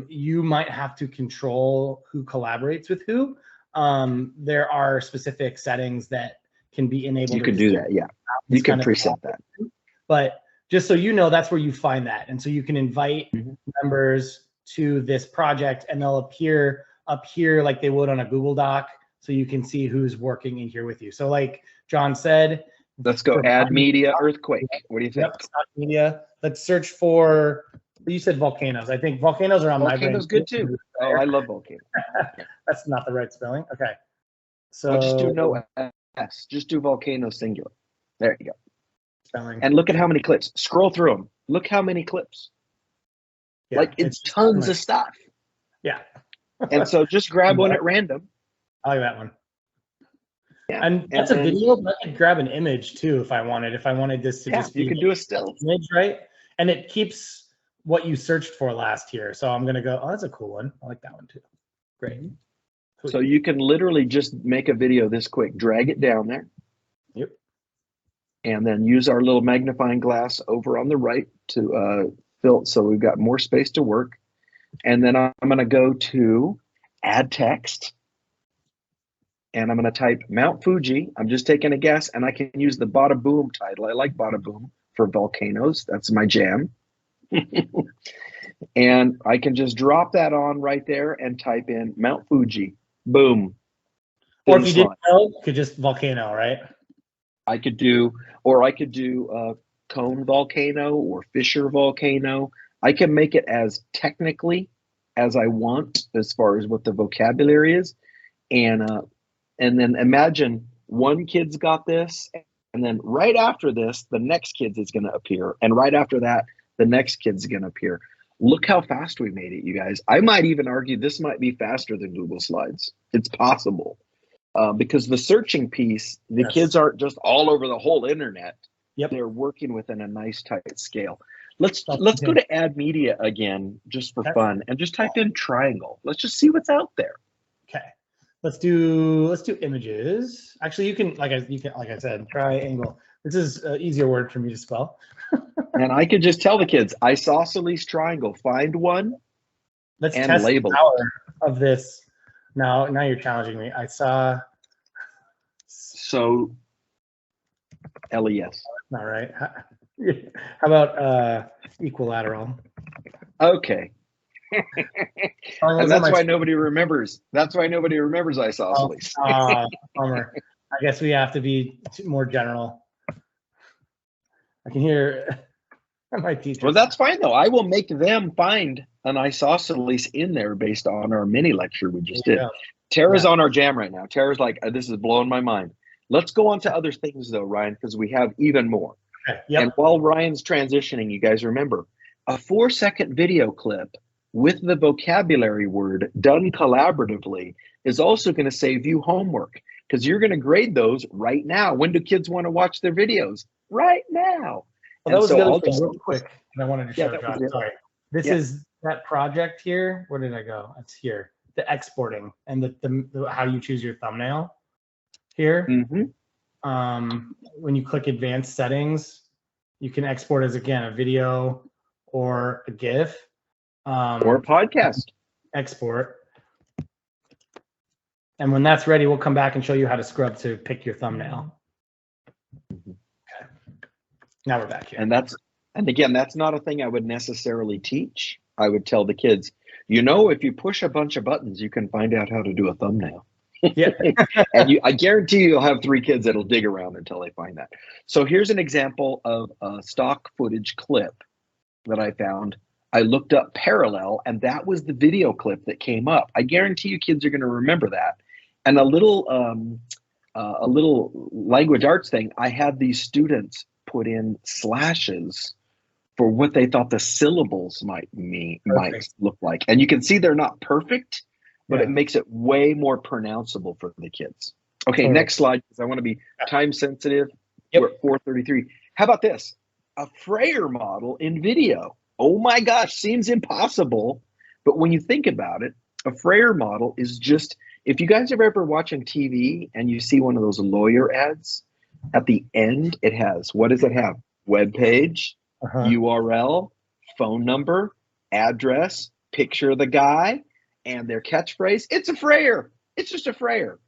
you might have to control who collaborates with who. There are specific settings that can be enabled. You can do that, yeah. You can preset that. But just so you know, that's where you find that. And so you can invite members to this project, and they'll appear up here like they would on a Google Doc, so you can see who's working in here with you. So like John said, let's go add media earthquake. What do you think? Yep, media. Let's search for, you said volcanoes. I think volcanoes are on my brain. Volcanoes good too. Oh, I love volcanoes. That's not the right spelling. Okay. So well, just do no S. Just do volcano singular. There you go. Spelling. And look at how many clips. Scroll through them. Look how many clips. Yeah, like it's tons of stuff. Yeah. And so just grab one at random. I like that one. Yeah. And that's a video, but I could grab an image too if I wanted. If I wanted this to just be, you can do a still image, right? And it keeps what you searched for last year. So I'm gonna go, oh, that's a cool one. I like that one too. Great. Sweet. So you can literally just make a video this quick, drag it down there. Yep. And then use our little magnifying glass over on the right to fill, so we've got more space to work. And then I'm gonna go to add text. And I'm going to type Mount Fuji. I'm just taking a guess, and I can use the Bada Boom title. I like Bada Boom for volcanoes. That's my jam. And I can just drop that on right there and type in Mount Fuji. Boom. Or if you didn't know, you could just volcano, right? I could do cone volcano or fissure volcano. I can make it as technically as I want as far as what the vocabulary is. And then imagine one kid's got this, and then right after this, the next kid's is going to appear. And right after that, the next kid's going to appear. Look how fast we made it, you guys. I might even argue this might be faster than Google Slides. It's possible. Because the searching piece, the kids aren't just all over the whole internet. Yep. They're working within a nice tight scale. Let's go to add media again, just for fun, and just type in triangle. Let's just see what's out there. Okay. Let's do images. Actually, you can like I said, triangle. This is an easier word for me to spell. And I could just tell the kids, isosceles triangle. Find one. Let's and test label the power of this. Now you're challenging me. I saw. So, LES. Not right. How about equilateral? Okay. And that's why nobody remembers. That's why nobody remembers isosceles. Bummer. I guess we have to be more general. I can hear my teacher. Well, that's fine though. I will make them find an isosceles in there based on our mini lecture we just did. Tara's on our jam right now. Tara's like, this is blowing my mind. Let's go on to other things though, Ryan, because we have even more. Okay. Yep. And while Ryan's transitioning, you guys remember a 4-second video clip with the vocabulary word done collaboratively is also going to save you homework, because you're going to grade those right now. When do kids want to watch their videos? Right now. Well, that was the other thing real quick that I wanted to show John. Sorry. This is that project here. Where did I go? It's here. The exporting and the how you choose your thumbnail here. When you click advanced settings, you can export as, again, a video or a GIF. Or a podcast. Export. And when that's ready, we'll come back and show you how to scrub to pick your thumbnail. Okay. Now we're back here. And again, that's not a thing I would necessarily teach. I would tell the kids, if you push a bunch of buttons, you can find out how to do a thumbnail. Yeah. And I guarantee you'll have 3 kids that'll dig around until they find that. So here's an example of a stock footage clip that I found. I looked up parallel, and that was the video clip that came up. I guarantee you kids are going to remember that. And a little language arts thing, I had these students put in slashes for what they thought the syllables might look like. And you can see they're not perfect, but it makes it way more pronounceable for the kids. Okay, next slide, because I want to be time sensitive. Yep. We're at 4:33. How about this? A Frayer model in video. Oh my gosh, seems impossible. But when you think about it, a Frayer model is just, if you guys are ever watching TV and you see one of those lawyer ads, at the end, it has, what does it have? Web page, URL, phone number, address, picture of the guy, and their catchphrase. It's a Frayer. It's just a Frayer.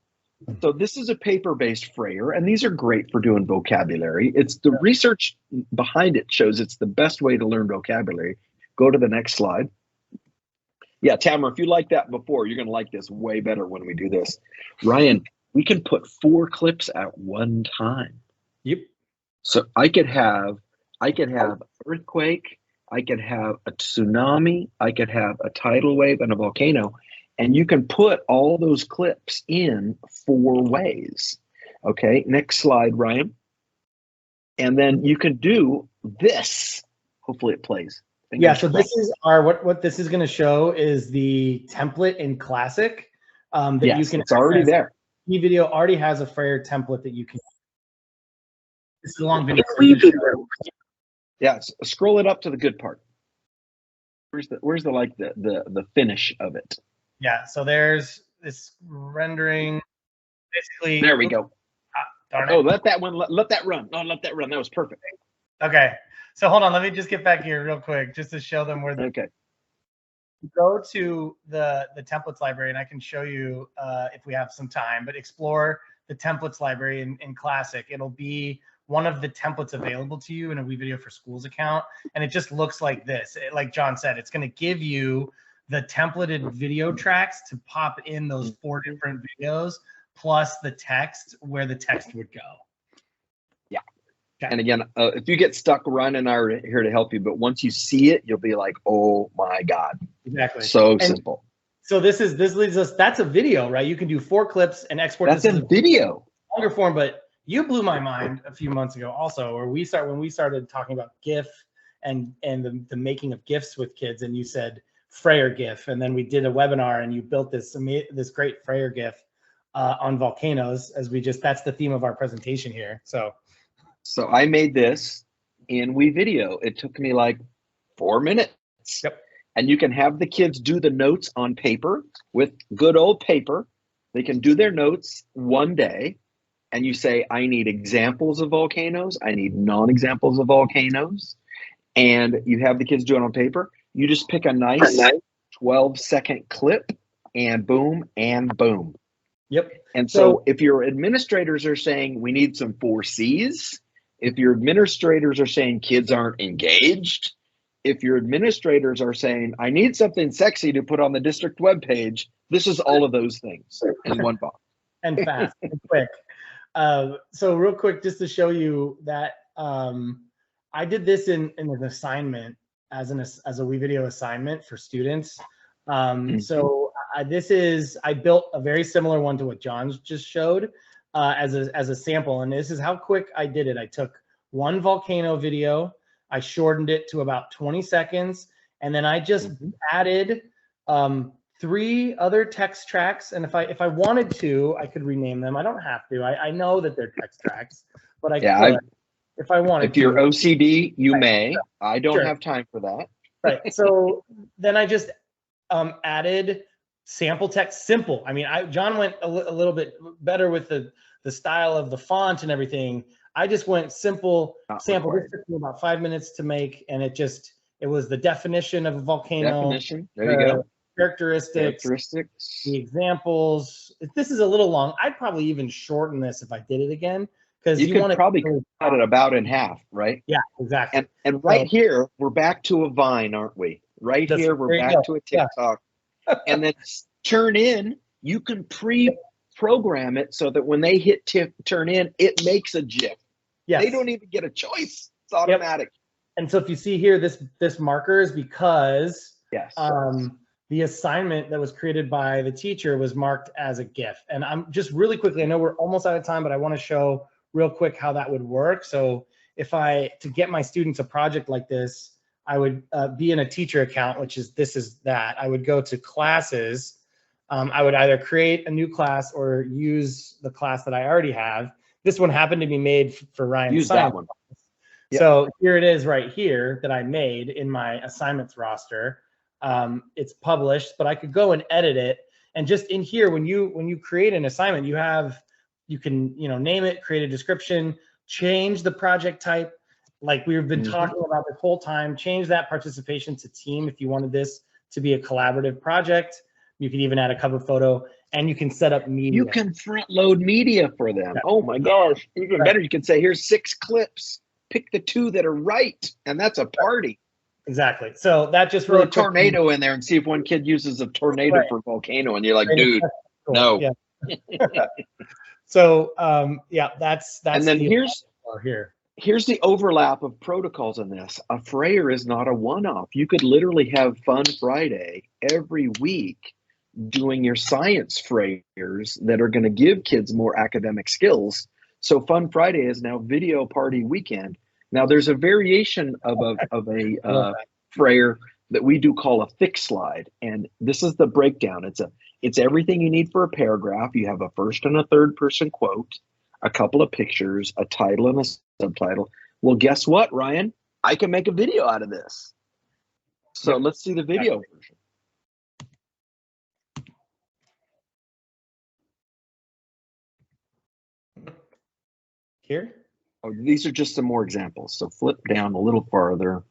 So this is a paper-based Frayer, and these are great for doing vocabulary. It's the research behind it shows it's the best way to learn vocabulary. Go to the next slide. Yeah, Tamara, if you liked that before, you're going to like this way better when we do this. Ryan, we can put 4 clips at one time. Yep. So I could have earthquake, I could have a tsunami, I could have a tidal wave and a volcano. And you can put all those clips in 4 ways. Okay, next slide, Ryan. And then you can do this. Hopefully it plays. Yeah, so this is our, what this is going to show is the template in Classic that you can. It's already there. WeVideo already has a Frayer template that you can. This is a long video. Yeah, scroll it up to the good part. Where's the finish of it? Yeah, so there's this rendering. Basically, there we go. Darn it. Oh, let that run. No, let that run. That was perfect. Okay, so hold on. Let me just get back here real quick, just to show them where. Okay. Go to the templates library, and I can show you if we have some time. But explore the templates library in Classic. It'll be one of the templates available to you in a WeVideo for Schools account, and it just looks like this. Like John said, it's going to give you the templated video tracks to pop in those 4 different videos, plus the text where the text would go. Yeah. Okay. And again, if you get stuck, Ryan and I are here to help you. But once you see it, you'll be like, "Oh my God!" Exactly. So simple. So this leads us. That's a video, right? You can do 4 clips and export. That's a video. Longer form, but you blew my mind a few months ago, also, where when we started talking about GIF and the making of GIFs with kids, and you said Frayer GIF, and then we did a webinar, and you built this great Frayer GIF on volcanoes. That's the theme of our presentation here. So I made this in WeVideo. It took me like 4 minutes. Yep. And you can have the kids do the notes on paper with good old paper. They can do their notes one day, and you say, I need examples of volcanoes. I need non-examples of volcanoes. And you have the kids do it on paper. You just pick a nice 12-second clip, and boom, and boom. Yep. And so if your administrators are saying we need some 4Cs, if your administrators are saying kids aren't engaged, if your administrators are saying I need something sexy to put on the district webpage, this is all of those things in one box. And fast and quick. So real quick, just to show you that I did this in an assignment as a WeVideo assignment for students. So I built a very similar one to what John just showed as a sample, and this is how quick I did it. I took 1 volcano video, I shortened it to about 20 seconds, and then I just added 3 other text tracks. And if I wanted to, I could rename them. I don't have to. I know that they're text tracks, but I could if I wanted to. If you're OCD, you may. I don't have time for that. Right. So then I just added sample text, simple. I mean, John went a little bit better with the style of the font and everything. I just went simple sample. This took me about 5 minutes to make, and it was the definition of a volcano. Definition. There you go. Characteristics, the examples. This is a little long. I'd probably even shorten this if I did it again, because you could probably cut it about in half, right? Yeah, exactly. And right here, we're back to a Vine, aren't we? Right here, we're back to a TikTok. And then turn in. You can program it so that when they hit turn in, it makes a GIF. Yes. They don't even get a choice. It's automatic. Yep. And so if you see here, this marker is because Yes. The assignment that was created by the teacher was marked as a GIF. And I'm just really quickly, I know we're almost out of time, but I want to show real quick how that would work. So if to get my students a project like this, I would be in a teacher account, which is that. I would go to classes. I would either create a new class or use the class that I already have. This one happened to be made for Ryan's Use that one. Yep. So here it is right here that I made in my assignments roster. It's published, but I could go and edit it. And just in here, when you create an assignment, you can name it, create a description, change the project type, like we've been talking about this whole time. Change that participation to team if you wanted this to be a collaborative project. You can even add a cover photo, and you can set up media. You can front load media for them. Yeah. Oh my gosh! Even better, you can say, "Here's 6 clips. Pick the 2 that are right," and that's a party. Exactly. So that just throw a tornado in there and see if one kid uses a tornado for volcano, and you're like, dude, cool. No. Yeah. So yeah, that's. And then here's the overlap of protocols in this. A Frayer is not a one-off. You could literally have Fun Friday every week doing your science Frayers that are going to give kids more academic skills. So Fun Friday is now Video Party Weekend. Now there's a variation of a Frayer that we do call a thick slide, and this is the breakdown. It's everything you need for a paragraph. You have a first and a third person quote, a couple of pictures, a title and a subtitle. Well, guess what, Ryan? I can make a video out of this. So let's see the video version. Here? Oh, these are just some more examples. So flip down a little farther.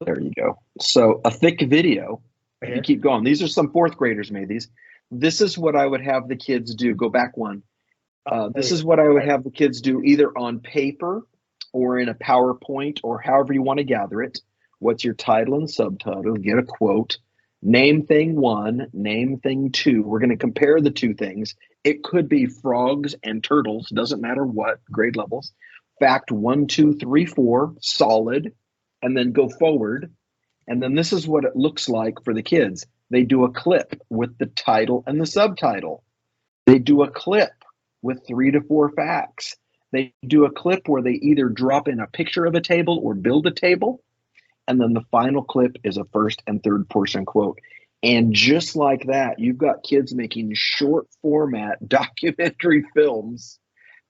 There you go. So a thick video. If you keep going, these are some 4th graders made these. This is what I would have the kids do. Go back one. This is what I would have the kids do either on paper or in a PowerPoint or however you want to gather it. What's your title and subtitle? Get a quote. Name thing 1, name thing 2. We're going to compare the 2 things. It could be frogs and turtles. Doesn't matter what grade levels. Fact 1, 2, 3, 4, solid, and then go forward. And then this is what it looks like for the kids. They do a clip with the title and the subtitle. They do a clip with 3 to 4 facts. They do a clip where they either drop in a picture of a table or build a table. And then the final clip is a first and third person quote. And just like that, you've got kids making short format documentary films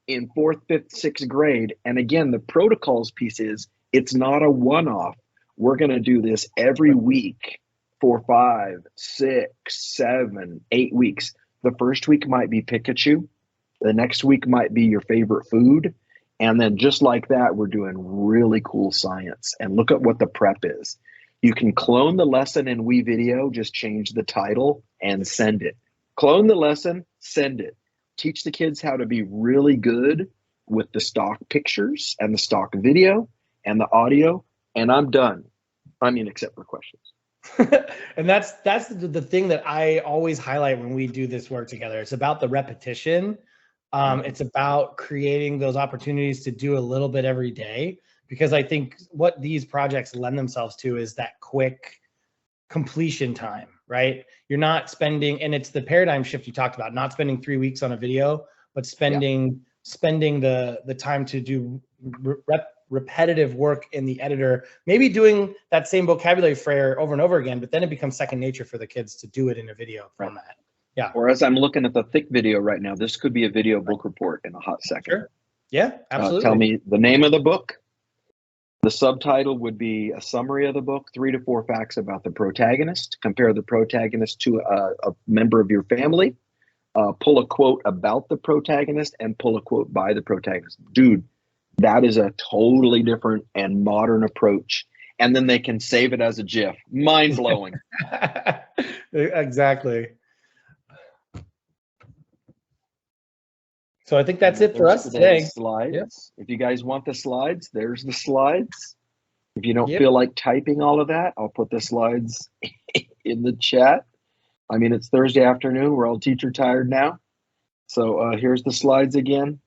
in 4th, 5th, 6th grade. And again, the protocols piece is it's not a one-off. We're going to do this every week for 5, 6, 7, 8 weeks. The first week might be Pikachu. The next week might be your favorite food. And then just like that, we're doing really cool science. And look at what the prep is. You can clone the lesson in WeVideo, just change the title and send it. Clone the lesson, send it. Teach the kids how to be really good with the stock pictures and the stock video and the audio. And I'm done. I mean, except for questions. And that's the thing that I always highlight when we do this work together. It's about the repetition. It's about creating those opportunities to do a little bit every day, because I think what these projects lend themselves to is that quick completion time, right? You're not spending, and it's the paradigm shift you talked about, not spending 3 weeks on a video, but spending the time to do repetitive work in the editor, maybe doing that same vocabulary Frayer over and over again, but then it becomes second nature for the kids to do it in a video format. Yeah. Or as I'm looking at the thick video right now, this could be a video book report in a hot second. Sure. Yeah, absolutely. Tell me the name of the book. The subtitle would be a summary of the book, 3 to 4 facts about the protagonist. Compare the protagonist to a member of your family. Pull a quote about the protagonist and pull a quote by the protagonist. Dude, that is a totally different and modern approach. And then they can save it as a GIF. Mind blowing. Exactly. So I think that's it for us today. Slides. Yep. If you guys want the slides, there's the slides. If you don't feel like typing all of that, I'll put the slides in the chat. I mean, it's Thursday afternoon. We're all teacher tired now. So here's the slides again.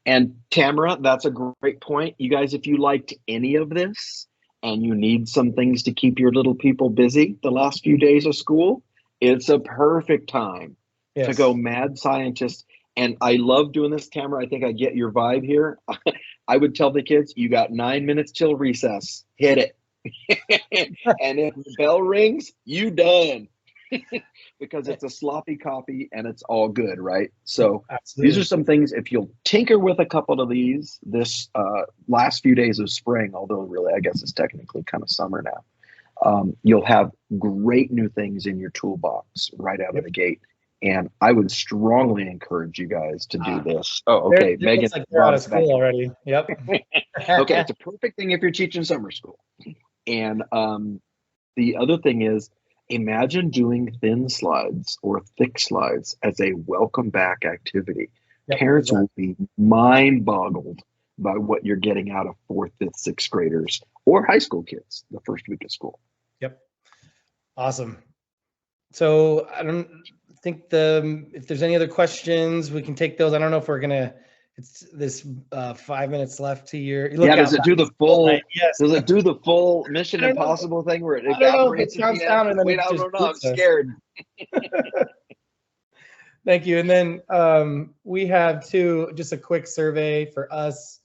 And Tamara, that's a great point. You guys, if you liked any of this and you need some things to keep your little people busy the last few days of school, it's a perfect time to go mad scientist. And I love doing this, Tamara. I think I get your vibe here. I would tell the kids, you got 9 minutes till recess. Hit it. And if the bell rings, you done. Because it's a sloppy copy and it's all good, right? So These are some things, if you'll tinker with a couple of these this last few days of spring, although really I guess it's technically kind of summer now, you'll have great new things in your toolbox right out of the gate. And I would strongly encourage you guys to do this. Oh, okay. Megan, like they're out of school already. Yep. Okay, it's a perfect thing if you're teaching summer school. And the other thing is, imagine doing thin slides or thick slides as a welcome back activity. Yep, Parents will be mind boggled by what you're getting out of 4th, 5th, 6th graders or high school kids the first week of school. Yep. Awesome. So I don't think if there's any other questions, we can take those. I don't know if we're gonna. It's this 5 minutes left to your. Does it do the full? Right? Yes. Does it do the full Mission Impossible thing where it evaporates? It counts down and then wait, I don't know. I'm scared. Thank you. And then we have just a quick survey for us.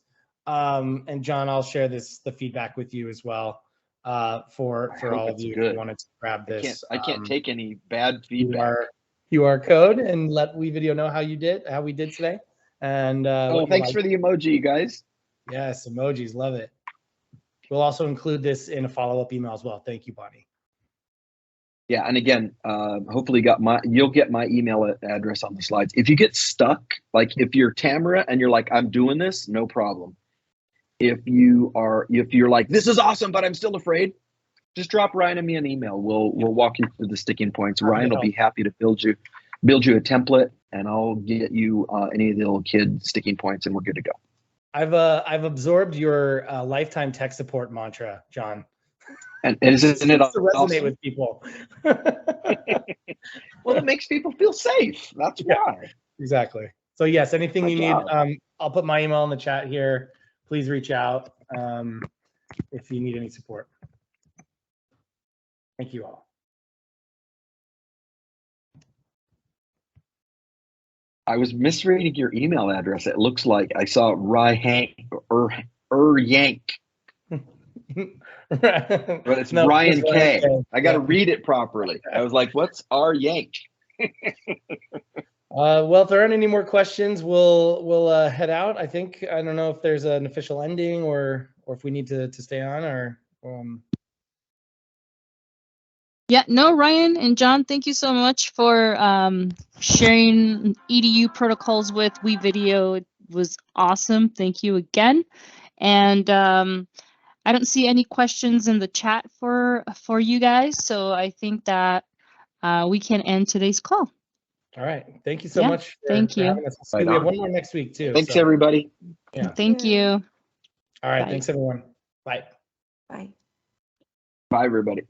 And John, I'll share the feedback with you as well. For all of you who wanted to grab this. I can't take any bad feedback. QR code and let WeVideo know how we did today. And thanks for the emoji, you guys. Yes, emojis, love it. We'll also include this in a follow-up email as well. Thank you, Bonnie. Yeah, and again, hopefully you'll get my email address on the slides. If you get stuck, like if you're Tamara and you're like, I'm doing this, no problem. If you're like, this is awesome, but I'm still afraid, just drop Ryan and me an email. We'll walk you through the sticking points. Ryan will be happy to build you a template, and I'll get you any of the little kid sticking points, and we're good to go. I've absorbed your lifetime tech support mantra, John. And isn't it to resonate awesome? with people? Well, it makes people feel safe. That's why. Exactly. So yes, anything you need, I'll put my email in the chat here. Please reach out if you need any support. Thank you all. I was misreading your email address. It looks like I saw Yank. But it's Ryan K. I got to read it properly. I was like, what's R Yank? Well, if there aren't any more questions, we'll head out. I don't know if there's an official ending or if we need to stay on or. Yeah, no, Ryan and John, thank you so much for sharing EDU protocols with WeVideo. It was awesome. Thank you again. And I don't see any questions in the chat for you guys, so I think that we can end today's call. All right. Thank you so much. Thank you. We have one more next week too. Thanks, everybody. Yeah. Thank you. All right. Bye. Thanks, everyone. Bye. Bye. Bye, everybody.